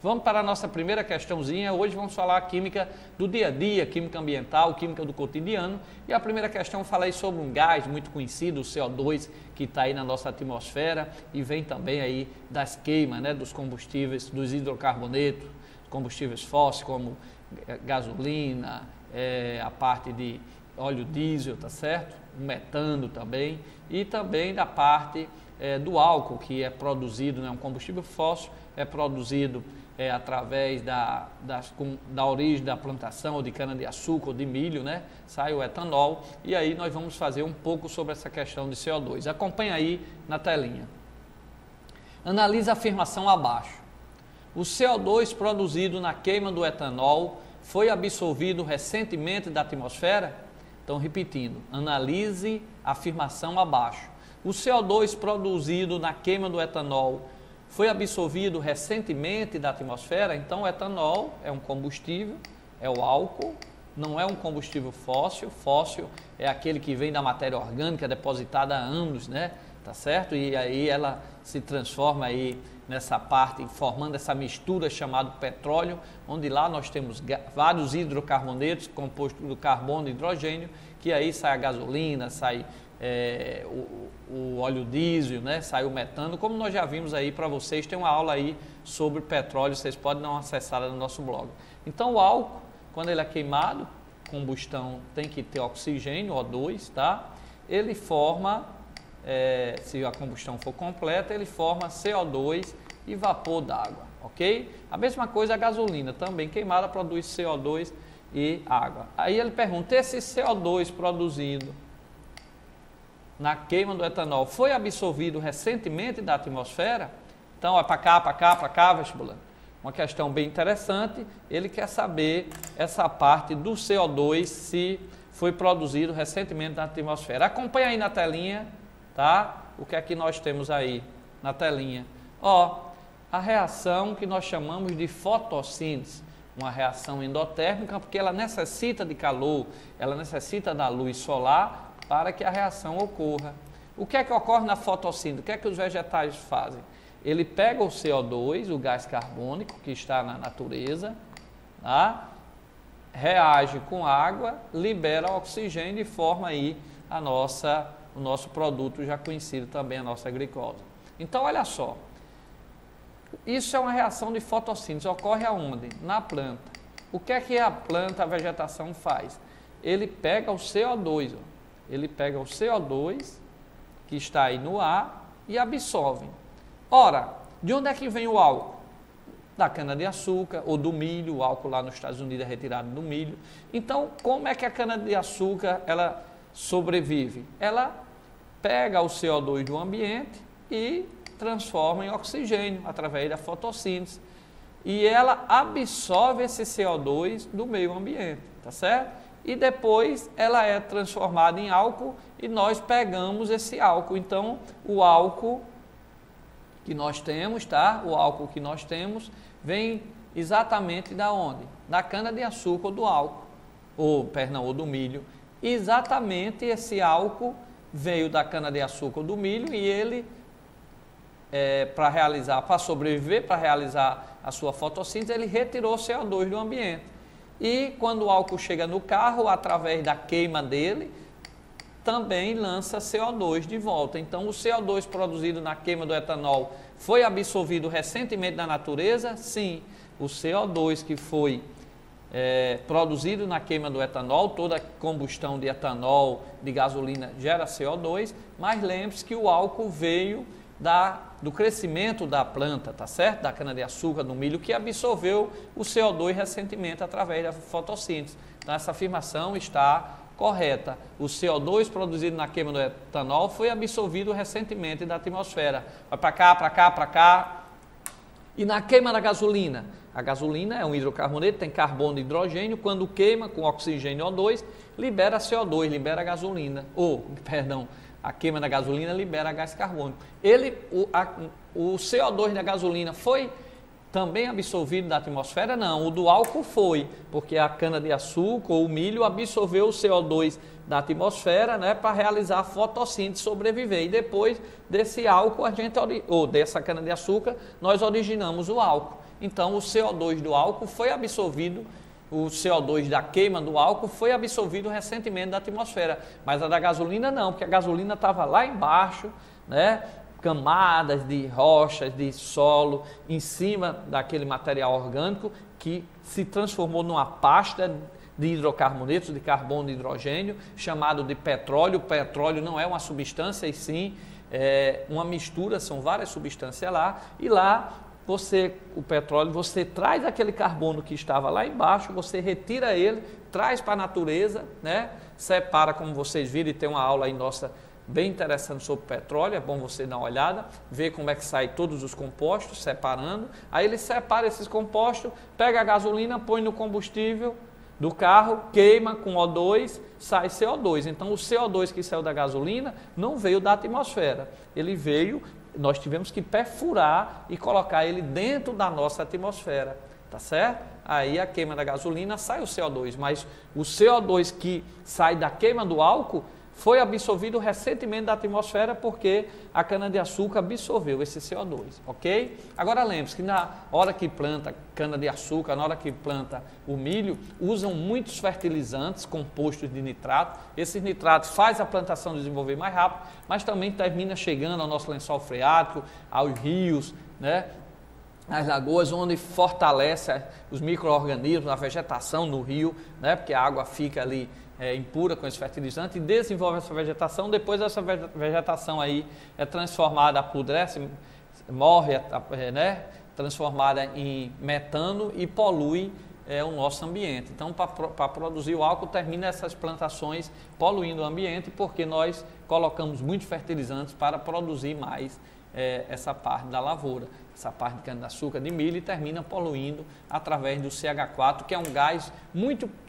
Vamos para a nossa primeira questãozinha. Hoje vamos falar a química do dia a dia, química ambiental, química do cotidiano. E a primeira questão eu falei sobre um gás muito conhecido, o CO2, que está aí na nossa atmosfera e vem também aí das queimas, né, dos combustíveis, dos hidrocarbonetos, combustíveis fósseis como gasolina, a parte de óleo diesel, tá certo? O metano também, e também da parte do álcool, que é produzido, né, um combustível fóssil, é produzido através da origem da plantação ou de cana-de-açúcar ou de milho, né? Sai o etanol, e aí nós vamos fazer um pouco sobre essa questão de CO2. Acompanha aí na telinha. Analise a afirmação abaixo. O CO2 produzido na queima do etanol foi absorvido recentemente da atmosfera? Então, repetindo, analise a afirmação abaixo. O CO2 produzido na queima do etanol foi absorvido recentemente da atmosfera? Então, o etanol é um combustível, é o álcool, não é um combustível fóssil. Fóssil é aquele que vem da matéria orgânica depositada há anos, né? Tá certo? E aí ela se transforma aí nessa parte, formando essa mistura chamada petróleo, onde lá nós temos vários hidrocarbonetos compostos do carbono e hidrogênio, que aí sai a gasolina, sai o óleo diesel, né? Sai o metano, como nós já vimos aí para vocês, tem uma aula aí sobre petróleo, vocês podem dar uma acessada no nosso blog. Então o álcool, quando ele é queimado, combustão tem que ter oxigênio, O2, tá? Ele forma, se a combustão for completa, ele forma CO2 e vapor d'água, ok? A mesma coisa a gasolina, também queimada produz CO2 e água. Aí ele pergunta, esse CO2 produzido na queima do etanol foi absorvido recentemente da atmosfera? Então, é para cá, vestibulando. Uma questão bem interessante, ele quer saber essa parte do CO2 se foi produzido recentemente na atmosfera. Acompanha aí na telinha, tá? O que é que nós temos aí na telinha? Ó, a reação que nós chamamos de fotossíntese, uma reação endotérmica, porque ela necessita de calor, ela necessita da luz solar para que a reação ocorra. O que é que ocorre na fotossíntese? O que é que os vegetais fazem? Ele pega o CO2, o gás carbônico que está na natureza, tá? Reage com água, libera oxigênio e forma aí o nosso produto já conhecido também, a nossa glicose. Então, olha só, isso é uma reação de fotossíntese, ocorre aonde? Na planta. O que é que a planta, a vegetação faz? Ele pega o CO2, ó. Ele pega o CO2 que está aí no ar e absorve. Ora, de onde é que vem o álcool? Da cana-de-açúcar ou do milho. O álcool lá nos Estados Unidos é retirado do milho. Então, como é que a cana-de-açúcar ela sobrevive? Ela pega o CO2 do ambiente e transforma em oxigênio através da fotossíntese. E ela absorve esse CO2 do meio ambiente, tá certo? E depois ela é transformada em álcool e nós pegamos esse álcool. Então, o álcool que nós temos, tá? O álcool que nós temos vem exatamente da onde? Da cana-de-açúcar ou do álcool, ou do milho. Exatamente esse álcool veio da cana-de-açúcar ou do milho e ele, para sobreviver, para realizar a sua fotossíntese, ele retirou o CO2 do ambiente. E quando o álcool chega no carro, através da queima dele, também lança CO2 de volta. Então, o CO2 produzido na queima do etanol foi absorvido recentemente na natureza? Sim. O CO2 que foi produzido na queima do etanol, toda combustão de etanol, de gasolina, gera CO2, mas lembre-se que o álcool veio do crescimento da planta, tá certo? Da cana-de-açúcar, do milho, que absorveu o CO2 recentemente através da fotossíntese. Então, essa afirmação está correta. O CO2 produzido na queima do etanol foi absorvido recentemente da atmosfera. Vai para cá, para cá, para cá. E na queima da gasolina? A gasolina é um hidrocarboneto, tem carbono e hidrogênio. Quando queima com oxigênio O2, libera CO2, libera gasolina. A queima da gasolina libera gás carbônico. O CO2 da gasolina foi também absorvido da atmosfera? Não, o do álcool foi, porque a cana-de-açúcar ou o milho absorveu o CO2 da atmosfera, né, para realizar a fotossíntese e sobreviver. E depois desse álcool, ou dessa cana-de-açúcar, nós originamos o álcool. Então, o CO2 do álcool foi absorvido, o CO2 da queima do álcool foi absorvido recentemente da atmosfera, mas a da gasolina não, porque a gasolina estava lá embaixo, né? Camadas de rochas, de solo, em cima daquele material orgânico que se transformou numa pasta de hidrocarbonetos, de carbono e hidrogênio, chamado de petróleo. O petróleo não é uma substância, e sim uma mistura, são várias substâncias lá, e lá o petróleo, você traz aquele carbono que estava lá embaixo, você retira ele, traz para a natureza, né? Separa, como vocês viram, e tem uma aula aí nossa bem interessante sobre petróleo, é bom você dar uma olhada, ver como é que sai todos os compostos, separando. Aí ele separa esses compostos, pega a gasolina, põe no combustível do carro, queima com O2, sai CO2. Então o CO2 que saiu da gasolina não veio da atmosfera, ele veio, nós tivemos que perfurar e colocar ele dentro da nossa atmosfera, tá certo? Aí a queima da gasolina sai o CO2, mas o CO2 que sai da queima do álcool foi absorvido recentemente da atmosfera porque a cana-de-açúcar absorveu esse CO2, ok? Agora lembre-se que na hora que planta cana-de-açúcar, na hora que planta o milho, usam muitos fertilizantes compostos de nitrato. Esses nitratos fazem a plantação desenvolver mais rápido, mas também termina chegando ao nosso lençol freático, aos rios, né? As lagoas, onde fortalece os micro-organismos, a vegetação no rio, né? Porque a água fica ali impura com esse fertilizante e desenvolve essa vegetação. Depois essa vegetação aí é transformada, apodrece, morre, né? Transformada em metano e polui o nosso ambiente. Então, para produzir o álcool, termina essas plantações poluindo o ambiente, porque nós colocamos muitos fertilizantes para produzir mais essa parte da lavoura, essa parte de cana-de-açúcar, de milho, e termina poluindo através do CH4, que é um gás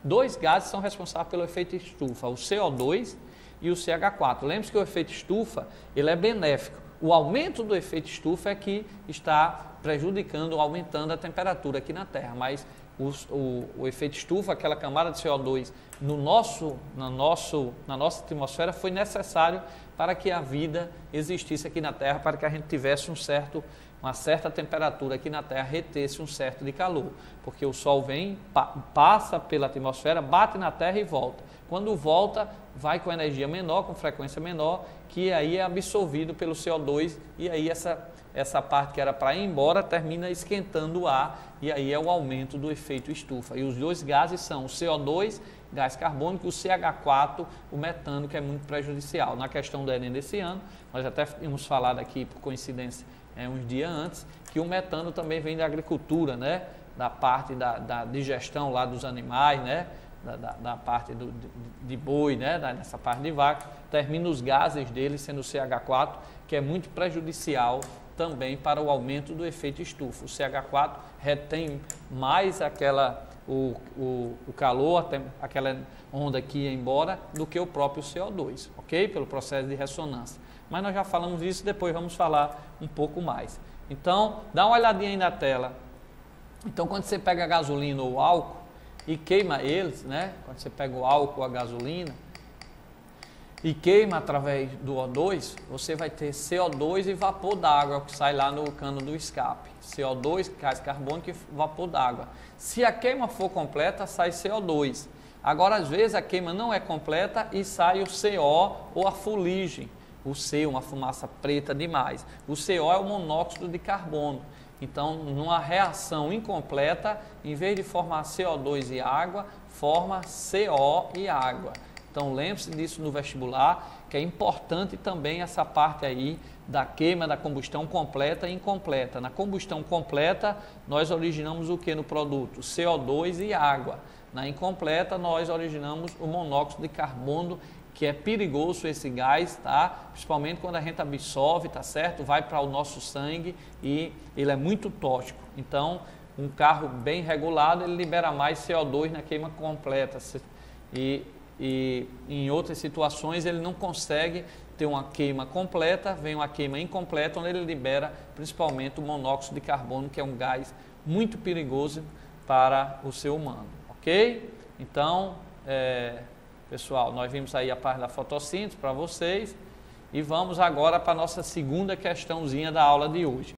dois gases são responsáveis pelo efeito estufa, o CO2 e o CH4. Lembre-se que o efeito estufa, ele é benéfico. O aumento do efeito estufa é que está prejudicando, aumentando a temperatura aqui na Terra, mas o efeito estufa, aquela camada de CO2 na nossa atmosfera, foi necessário para que a vida existisse aqui na Terra, para que a gente tivesse uma certa temperatura aqui na Terra, retesse um certo de calor, porque o Sol vem, passa pela atmosfera, bate na Terra e volta. Quando volta, vai com energia menor, com frequência menor, que aí é absorvido pelo CO2, e aí essa parte que era para ir embora termina esquentando o ar, e aí é o aumento do efeito estufa. E os dois gases são o CO2, gás carbônico, e o CH4, o metano, que é muito prejudicial. Na questão do Enem desse ano, nós até tínhamos falado aqui, por coincidência, uns dias antes, que o metano também vem da agricultura, né? Da parte da digestão lá dos animais, né? Da parte de boi, né? Dessa parte de vaca, termina os gases dele sendo o CH4, que é muito prejudicial também para o aumento do efeito estufa. O CH4 retém mais o calor, aquela onda que ia embora, do que o próprio CO2, ok? Pelo processo de ressonância. Mas nós já falamos disso, depois vamos falar um pouco mais. Então, dá uma olhadinha aí na tela. Então, quando você pega a gasolina ou o álcool e queima eles, né? Quando você pega o álcool ou a gasolina e queima através do O2, você vai ter CO2 e vapor d'água, que sai lá no cano do escape. CO2, gás carbônico e vapor d'água. Se a queima for completa, sai CO2. Agora, às vezes, a queima não é completa e sai o CO ou a fuligem. O C, uma fumaça preta demais. O CO é o monóxido de carbono. Então, numa reação incompleta, em vez de formar CO2 e água, forma CO e água. Então, lembre-se disso no vestibular, que é importante também essa parte aí da queima, da combustão completa e incompleta. Na combustão completa, nós originamos o que no produto? CO2 e água. Na incompleta, nós originamos o monóxido de carbono, que é perigoso esse gás, tá? Principalmente quando a gente absorve, tá certo? Vai para o nosso sangue e ele é muito tóxico. Então, um carro bem regulado, ele libera mais CO2 na queima completa. E em outras situações ele não consegue ter uma queima completa, vem uma queima incompleta, onde ele libera principalmente o monóxido de carbono, que é um gás muito perigoso para o ser humano, ok? Então, pessoal, nós vimos aí a parte da fotossíntese para vocês e vamos agora para a nossa segunda questãozinha da aula de hoje.